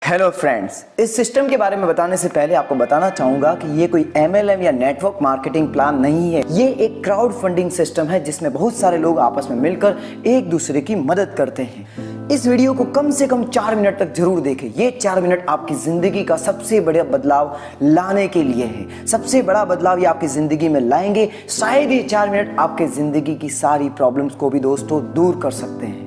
Hello friends, इस system के बारे में बताने से पहले आपको बताना चाहूंगा कि ये कोई MLM या नेटवर्क मार्केटिंग प्लान नहीं है। ये एक क्राउड फंडिंग सिस्टम है जिसमें बहुत सारे लोग आपस में मिलकर एक दूसरे की मदद करते हैं। इस वीडियो को कम से कम 4 मिनट तक जरूर देखें। ये 4 मिनट आपकी जिंदगी का सबसे बड़ा बदलाव लाने के लिए है। सबसे बड़ा बदलाव ये आपकी जिंदगी में लाएंगे। शायद ये 4 मिनट आपके जिंदगी की सारी प्रॉब्लम्स को भी दोस्तों दूर कर सकते हैं।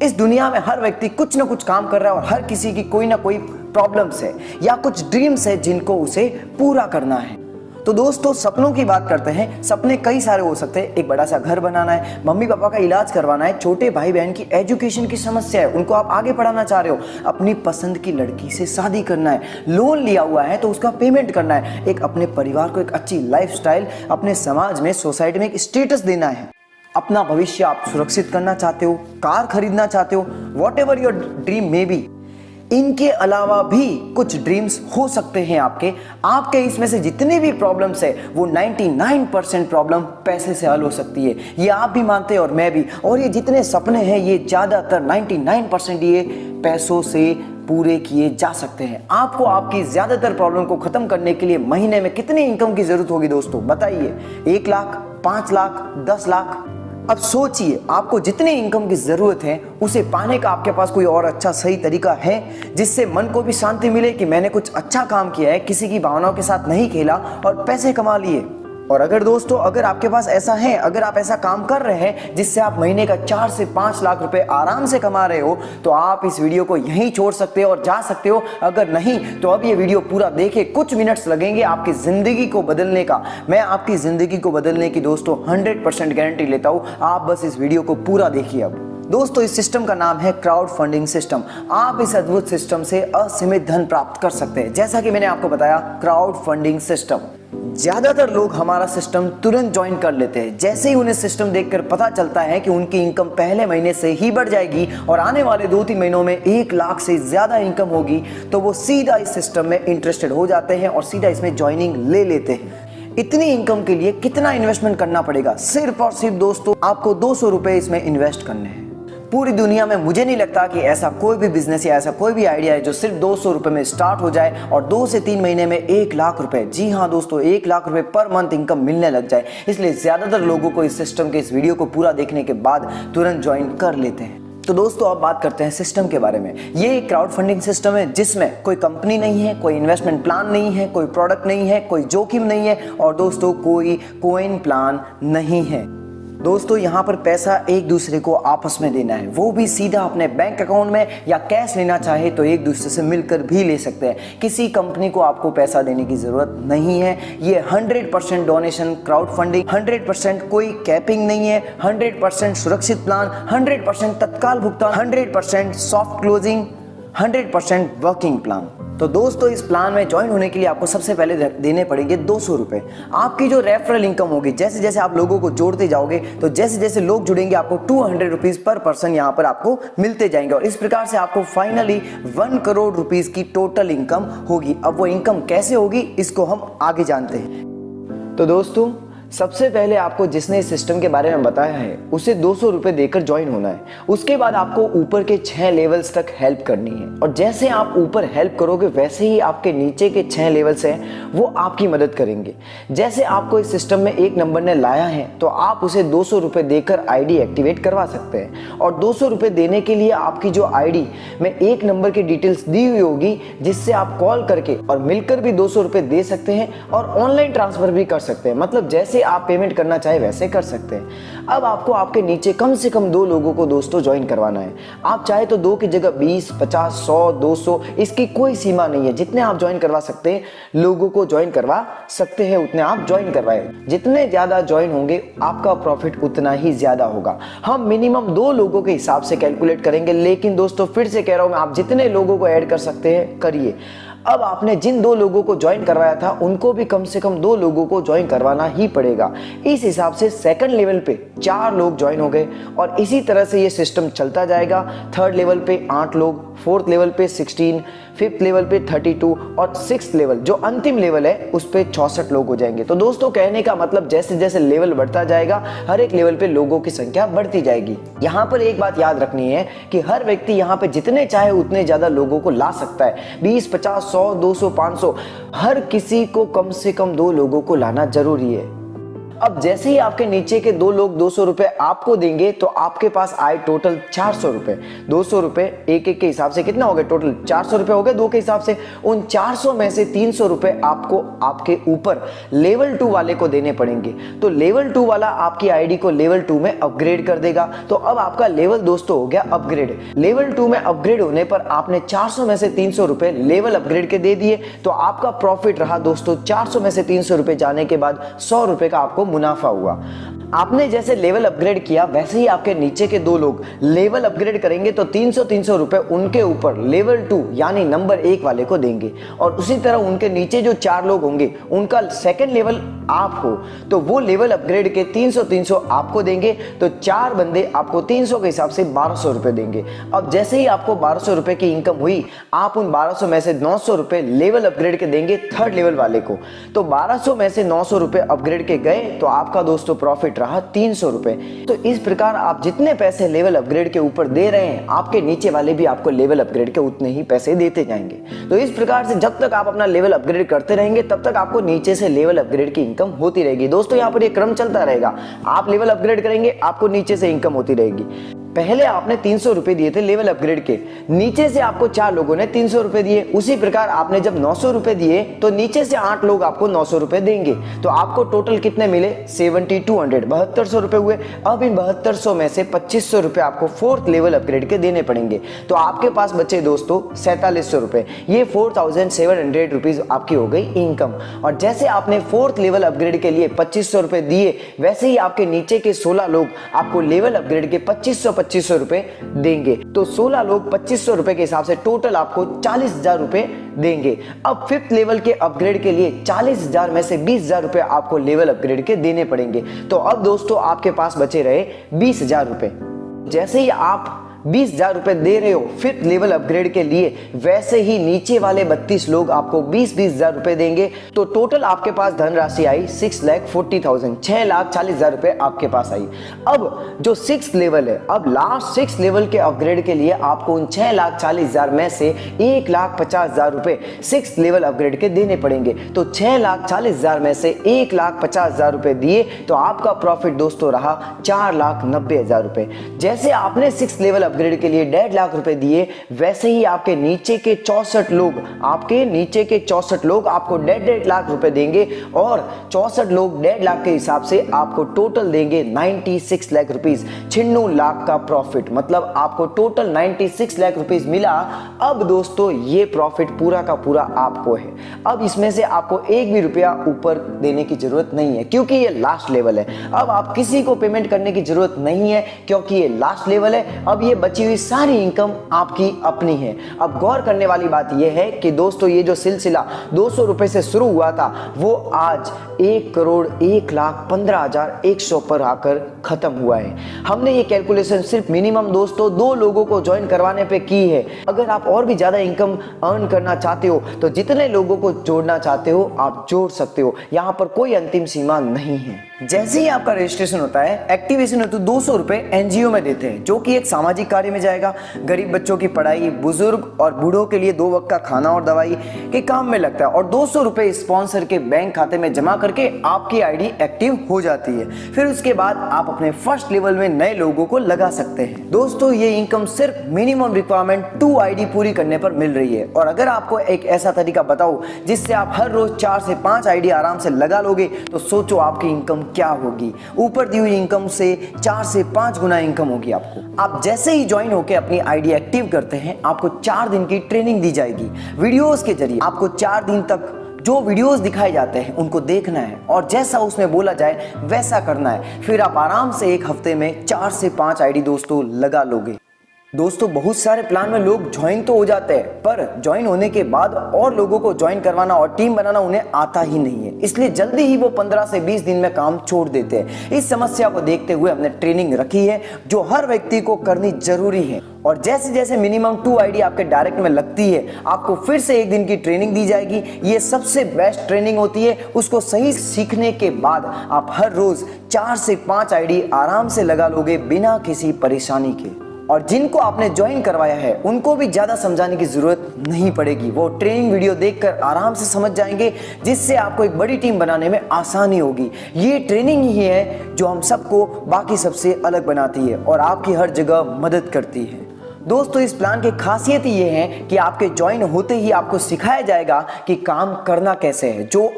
इस दुनिया में हर व्यक्ति कुछ ना कुछ काम कर रहा है और हर किसी की कोई ना कोई प्रॉब्लम्स है या कुछ ड्रीम्स है जिनको उसे पूरा करना है। तो दोस्तों, सपनों की बात करते हैं। सपने कई सारे हो सकते हैं। एक बड़ा सा घर बनाना है, मम्मी पापा का इलाज करवाना है, छोटे भाई बहन की एजुकेशन की समस्या है, उनको आप आगे पढ़ाना चाह रहे हो, अपनी पसंद की लड़की से शादी करना है, लोन लिया हुआ है तो उसका पेमेंट करना है, एक अपने परिवार को एक अच्छी लाइफस्टाइल, अपने समाज में सोसाइटी में एक स्टेटस देना है, अपना भविष्य आप सुरक्षित करना चाहते हो, कार खरीदना चाहते हो, what ever your dream may be. इनके अलावा भी कुछ ड्रीम्स हो सकते हैं आपके इसमें से जितने भी प्रॉब्लम्स है वो 99% प्रॉब्लम पैसे से हल हो सकती है। ये आप भी मानते हैं और मैं भी। और ये जितने सपने हैं ये ज्यादातर 99% ये पैसों से पूरे किए जा सकते हैं। आपको आपकी ज्यादातर प्रॉब्लम को खत्म करने के लिए महीने में कितनी इनकम की जरूरत होगी दोस्तों, बताइए। 1 लाख, 5 लाख, 10 लाख? अब सोचिए, आपको जितनी इनकम की जरूरत है उसे पाने का आपके पास कोई और अच्छा सही तरीका है जिससे मन को भी शांति मिले कि मैंने कुछ अच्छा काम किया है, किसी की भावनाओं के साथ नहीं खेला और पैसे कमा लिए। और अगर दोस्तों, अगर आपके पास ऐसा है, अगर आप ऐसा काम कर रहे हैं जिससे आप महीने का 4 से 5 लाख रुपए आराम से कमा रहे हो, तो आप इस वीडियो को यहीं छोड़ सकते हो और जा सकते हो। अगर नहीं तो अब ये वीडियो पूरा देखें, कुछ मिनट्स लगेंगे आपकी जिंदगी को बदलने का। मैं आपकी जिंदगी को बदलने की दोस्तों 100% गारंटी लेता हूं। आप बस इस वीडियो को पूरा देखिए। अब दोस्तों, इस सिस्टम का नाम है क्राउड फंडिंग सिस्टम। आप इस अद्भुत सिस्टम से असीमित धन प्राप्त कर सकते हैं। जैसा कि मैंने आपको बताया, क्राउड फंडिंग सिस्टम। ज्यादातर लोग हमारा सिस्टम तुरंत ज्वाइन कर लेते हैं। जैसे ही उन्हें सिस्टम देखकर पता चलता है कि उनकी इनकम पहले महीने से ही बढ़ जाएगी और आने वाले 2-3 महीनों में 1 लाख से ज्यादा इनकम होगी, तो वो सीधा इस सिस्टम में इंटरेस्टेड हो जाते हैं और सीधा इसमें ज्वाइनिंग ले लेते हैं। इतनी इनकम के लिए कितना इन्वेस्टमेंट करना पड़ेगा? सिर्फ और सिर्फ दोस्तों आपको 200 रुपए इसमें इन्वेस्ट करने हैं। पूरी दुनिया में मुझे नहीं लगता कि ऐसा कोई भी बिजनेस या ऐसा कोई भी आइडिया है जो सिर्फ 200 रुपए में स्टार्ट हो जाए और 2 से 3 महीने में 1 लाख रुपए, जी हाँ दोस्तों, 1 लाख रुपए पर मंथ इनकम मिलने लग जाए। इसलिए ज्यादातर लोगों को इस सिस्टम के इस वीडियो को पूरा देखने के बाद तुरंत ज्वाइन कर लेते हैं। तो दोस्तों, अब बात करते हैं सिस्टम के बारे में। ये एक क्राउड फंडिंग सिस्टम है जिसमें कोई कंपनी नहीं है, कोई इन्वेस्टमेंट प्लान नहीं है, कोई प्रोडक्ट नहीं है, कोई जोखिम नहीं है और दोस्तों कोई कोइन प्लान नहीं है। दोस्तों, यहाँ पर पैसा एक दूसरे को आपस में देना है, वो भी सीधा अपने बैंक अकाउंट में, या कैश लेना चाहे तो एक दूसरे से मिलकर भी ले सकते हैं। किसी कंपनी को आपको पैसा देने की जरूरत नहीं है। ये 100% डोनेशन क्राउड फंडिंग, 100% कोई कैपिंग नहीं है, 100% सुरक्षित प्लान, 100% तत्काल भुगतान, 100% सॉफ्ट क्लोजिंग, 100% वर्किंग प्लान। तो दोस्तों, इस प्लान में ज्वाइन होने के लिए आपको सबसे पहले देने पड़ेंगे 200 रुपए। आपकी जो रेफरल इनकम होगी, जैसे जैसे आप लोगों को जोड़ते जाओगे तो जैसे जैसे लोग जुड़ेंगे आपको 200 रुपीज पर पर्सन यहाँ पर आपको मिलते जाएंगे और इस प्रकार से आपको फाइनली 1 करोड़ रुपीज की टोटल इनकम होगी। अब वो इनकम कैसे होगी इसको हम आगे जानते हैं। तो दोस्तों, सबसे पहले आपको जिसने इस सिस्टम के बारे में बताया है उसे 200 रुपए देकर ज्वाइन होना है। उसके बाद आपको ऊपर के 6 लेवल्स तक हेल्प करनी है और जैसे आप ऊपर हेल्प करोगे वैसे ही आपके नीचे के 6 लेवल्स हैं वो आपकी मदद करेंगे। जैसे आपको इस सिस्टम में एक नंबर ने लाया है तो आप उसे 200 रुपए देकर आईडी एक्टिवेट करवा सकते हैं और 200 रुपए देने के लिए आपकी जो आईडी में एक नंबर की डिटेल्स दी हुई होगी जिससे आप कॉल करके और मिलकर भी 200 रुपए दे सकते हैं और ऑनलाइन ट्रांसफर भी कर सकते हैं। मतलब जैसे आप पेमेंट करना चाहे वैसे कर सकते हैं। अब आपको आपके नीचे कम से कम 2 लोगों को दोस्तों ज्वाइन करवाना है। आप चाहे तो 2 की जगह 20, 50, 100, 200, इसकी कोई सीमा नहीं है। जितने आप ज्वाइन करवा सकते हैं, लोगों को ज्वाइन करवा सकते हैं, उतने आप ज्वाइन करवाए। जितने ज्यादा ज्वाइन होंगे आपका प्रॉफिट उतना ही ज्यादा होगा। हम मिनिमम 2 लोगों के हिसाब से कैलकुलेट करेंगे, लेकिन दोस्तों फिर से कह रहा हूं मैं, आप जितने लोगों को ऐड कर सकते हैं करिए। अब आपने जिन 2 लोगों को ज्वाइन करवाया था उनको भी कम से कम 2 लोगों को ज्वाइन करवाना ही पड़ेगा। इस हिसाब से सेकंड लेवल पे 4 लोग ज्वाइन हो गए और इसी तरह से ये सिस्टम चलता जाएगा। थर्ड लेवल पे 8 लोग, फोर्थ लेवल पे 16, फिफ्थ लेवल पे 32 और सिक्स्थ लेवल जो अंतिम लेवल है उस पे 64 लोग हो जाएंगे। तो दोस्तों कहने का मतलब जैसे जैसे लेवल बढ़ता जाएगा हर एक लेवल पे लोगों की संख्या बढ़ती जाएगी। यहाँ पर एक बात याद रखनी है कि हर व्यक्ति यहाँ पे जितने चाहे उतने ज्यादा लोगों को ला सकता है। 20, 50, 100, 200, 500 हर किसी को कम से कम 2 लोगों को लाना जरूरी है। अब जैसे ही आपके नीचे के 2 लोग 200 रुपए आपको देंगे तो आपके पास आए टोटल 400 रुपए। 200 रुपए एक एक के हिसाब से कितना हो गया, टोटल 400 रुपए हो गए 2 के हिसाब से। उन 400 में से 300 रुपए आपको आपके ऊपर लेवल 2 वाले को देने पड़ेंगे। तो लेवल 2 वाला आपकी आईडी को लेवल 2 में अपग्रेड कर देगा। तो अब आपका लेवल दोस्तों हो गया अपग्रेड। लेवल 2 में अपग्रेड होने पर आपने 400 में से 300 रुपए लेवल अपग्रेड के दे दिए तो आपका प्रॉफिट रहा दोस्तों 400 में से 300 रुपए जाने के बाद 100 रुपए का आपको मुनाफा हुआ। आपने जैसे लेवल अपग्रेड किया वैसे ही आपके नीचे के 2 लोग लेवल अपग्रेड करेंगे तो 300 रुपए उनके ऊपर लेवल 2 यानी नंबर 1 वाले को देंगे और उसी तरह उनके नीचे जो 4 लोग होंगे उनका सेकंड लेवल आप हो तो वो लेवल अपग्रेड के 300 आपको देंगे। तो 4 बंदे आपको 300 के हिसाब से 1200 रुपए देंगे। अब जैसे ही आपको 1200 रुपए की इनकम हुई आप उन 1200 में से 900 रुपए लेवल अपग्रेड के देंगे थर्ड लेवल वाले को। तो 1200 में से 900 रुपए अपग्रेड के गए तो आपका दोस्तों प्रॉफिट रहा 300 रुपए। तो इस प्रकार आप जितने पैसे लेवल अपग्रेड के ऊपर दे रहे हैं आपके नीचे वाले भी आपको लेवल अपग्रेड के उतने ही पैसे देते जाएंगे। तो इस प्रकार से जब तक आप अपना लेवल अपग्रेड करते रहेंगे तब तक आपको नीचे से लेवल अपग्रेड की इनकम होती रहेगी। दोस्तों यहाँ पर ये क्रम चलता रहेगा, आप लेवल अपग्रेड करेंगे आपको नीचे से इनकम होती रहेगी। पहले आपने 300 रुपए दिए थे लेवल अपग्रेड के, नीचे से आपको 4 लोगों ने 300 रुपए दिए। उसी प्रकार आपने जब 900 रुपए दिए तो नीचे से 8 लोग आपको 900 रुपए देंगे। तो आपको टोटल कितने मिले 7200 7200 रुपए हुए। अब इन 7200 में से 2500 रुपए आपको फोर्थ लेवल अपग्रेड के देने पड़ेंगे। तो आपके पास बचे दोस्तों 4700 रुपए। ये 4700 रुपीज आपकी हो गई इनकम। और जैसे आपने फोर्थ लेवल अपग्रेड के लिए 2500 रुपए दिए वैसे ही आपके नीचे के 16 लोग आपको लेवल अपग्रेड के 2500 रुपए देंगे। तो 16 लोग 2500 रुपए के हिसाब से टोटल आपको 40,000 रुपए देंगे। अब फिफ्थ लेवल के अपग्रेड के लिए 40,000 में से 20,000 रुपए आपको लेवल अपग्रेड के देने पड़ेंगे। तो अब दोस्तों आपके पास बचे रहे 20,000 रुपए। जैसे ही आप 20,000 रुपए दे रहे हो फिफ्थ लेवल अपग्रेड के लिए वैसे ही नीचे वाले 32 लोग आपको 20,000 रुपए देंगे। तो टोटल आपके पास धनराशि आई 6,40,000 6,40,000 रुपए आपके पास आई। अब जो 6th लेवल है, अब लास्ट 6th लेवल के अपग्रेड के लिए आपको उन 6,40,000 में से 1,50,000 रुपए 6th लेवल अपग्रेड के देने पड़ेंगे। तो 6,40,000 में से 1,50,000 रुपए दिए तो आपका प्रॉफिट दोस्तों रहा 4,90,000 रुपए। जैसे आपने 6th लेवल अपग्रेड के लिए 1.5 लाख रुपए दिए वैसे ही आपके नीचे के 64 लोग आपको 1.5 लाख रुपए देंगे और 64 लोग 1.5 लाख के हिसाब से आपको टोटल देंगे 96 लाख रुपीस। 96 लाख का प्रॉफिट, मतलब आपको टोटल 96 लाख रुपीस मिला। अब दोस्तों ये प्रॉफिट पूरा का पूरा आपको है। अब इसमें से आपको एक भी रुपया ऊपर देने की जरूरत नहीं है क्योंकि ये लास्ट लेवल है। अब आप किसी को पेमेंट करने की जरूरत नहीं है क्योंकि ये लास्ट लेवल है। अब ये बची हुई सारी इनकम आपकी अपनी है। अब गौर करने वाली बात यह है कि दोस्तों ये जो सिलसिला 200 रुपए से शुरू हुआ था वो आज 1,01,15,100 पर आकर खत्म हुआ है। हमने ये कैलकुलेशन सिर्फ मिनिमम दोस्तों 2 लोगों को ज्वाइन करवाने पे की है। अगर आप और भी ज्यादा इनकम अर्न करना चाहते हो तो जितने लोगों को जोड़ना चाहते हो आप जोड़ सकते हो, यहाँ पर कोई अंतिम सीमा नहीं है। जैसे ही आपका रजिस्ट्रेशन होता है, एक्टिवेशन हेतु 200 रुपए एनजीओ में देते हैं जो कि एक सामाजिक कार्य में जाएगा। गरीब बच्चों की पढ़ाई, बुजुर्ग और बूढ़ों के लिए 2 वक्त का खाना और दवाई के काम में लगता है। और 200 रुपए स्पॉन्सर के बैंक खाते में जमा करके आपकी आईडी एक्टिव हो जाती है। फिर उसके बाद आप अपने फर्स्ट लेवल में नए लोगों को लगा सकते हैं। दोस्तों ये इनकम सिर्फ मिनिमम रिक्वायरमेंट 2 आईडी पूरी करने पर मिल रही है। और अगर आपको एक ऐसा तरीका बताओ जिससे आप हर रोज 4 से 5 आईडी आराम से लगा लोगे तो सोचो आपकी इनकम क्या होगी। ऊपर दी हुई इनकम से 4 से 5 गुना इनकम होगी आपको। आप जैसे ही ज्वाइन होकर अपनी आईडी एक्टिव करते हैं आपको 4 दिन की ट्रेनिंग दी जाएगी। वीडियोस के जरिए आपको 4 दिन तक जो वीडियोस दिखाए जाते हैं उनको देखना है और जैसा उसमें बोला जाए वैसा करना है। फिर आप आराम से एक हफ्ते में 4 से 5 आईडी दोस्तों लगा लोगे। दोस्तों बहुत सारे प्लान में लोग ज्वाइन तो हो जाते हैं, पर ज्वाइन होने के बाद और लोगों को ज्वाइन करवाना और टीम बनाना उन्हें आता ही नहीं है, इसलिए जल्दी ही वो 15 से 20 दिन में काम छोड़ देते हैं। इस समस्या को देखते हुए हमने ट्रेनिंग रखी है जो हर व्यक्ति को करनी जरूरी है, और जैसे जैसे मिनिमम 2 आईडी आपके डायरेक्ट में लगती है आपको फिर से 1 दिन की ट्रेनिंग दी जाएगी। ये सबसे बेस्ट ट्रेनिंग होती है। उसको सही सीखने के बाद आप हर रोज 4 से 5 आईडी आराम से लगा लोगे बिना किसी परेशानी के। और जिनको आपने ज्वाइन करवाया है उनको भी ज्यादा समझाने की जरूरत नहीं पड़ेगी, वो ट्रेनिंग वीडियो देखकर आराम से समझ जाएंगे, जिससे आपको एक बड़ी टीम बनाने में आसानी होगी। ये ट्रेनिंग ही है जो हम सबको बाकी सबसे अलग बनाती है और आपकी हर जगह मदद करती है। दोस्तों इस प्लान की खासियत ये है कि आपके ज्वाइन होते ही आपको सिखाया जाएगा कि काम करना कैसे है, जो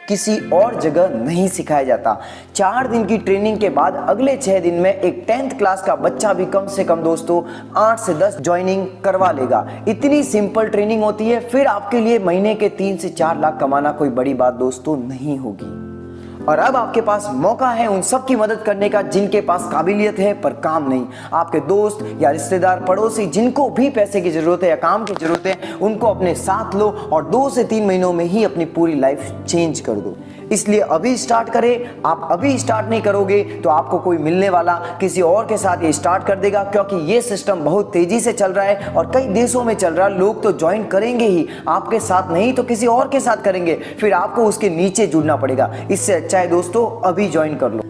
किसी और जगह नहीं सिखाया जाता। 4 दिन की ट्रेनिंग के बाद अगले 6 दिन में एक 10th क्लास का बच्चा भी कम से कम दोस्तों 8 से 10 ज्वाइनिंग करवा लेगा। इतनी सिंपल ट्रेनिंग होती है, फिर आपके लिए महीने के 3 से 4 लाख कमाना कोई बड़ी बात दोस्तों नहीं होगी। और अब आपके पास मौका है उन सब की मदद करने का जिनके पास काबिलियत है पर काम नहीं। आपके दोस्त या रिश्तेदार, पड़ोसी जिनको भी पैसे की जरूरत है या काम की जरूरत है, उनको अपने साथ लो और 2 से 3 महीनों में ही अपनी पूरी लाइफ चेंज कर दो। इसलिए अभी स्टार्ट करें। आप अभी स्टार्ट नहीं करोगे तो आपको कोई मिलने वाला किसी और के साथ ये स्टार्ट कर देगा, क्योंकि ये सिस्टम बहुत तेजी से चल रहा है और कई देशों में चल रहा है। लोग तो ज्वाइन करेंगे ही, आपके साथ नहीं तो किसी और के साथ करेंगे, फिर आपको उसके नीचे जुड़ना पड़ेगा। इससे अच्छा है दोस्तों अभी ज्वाइन कर लो।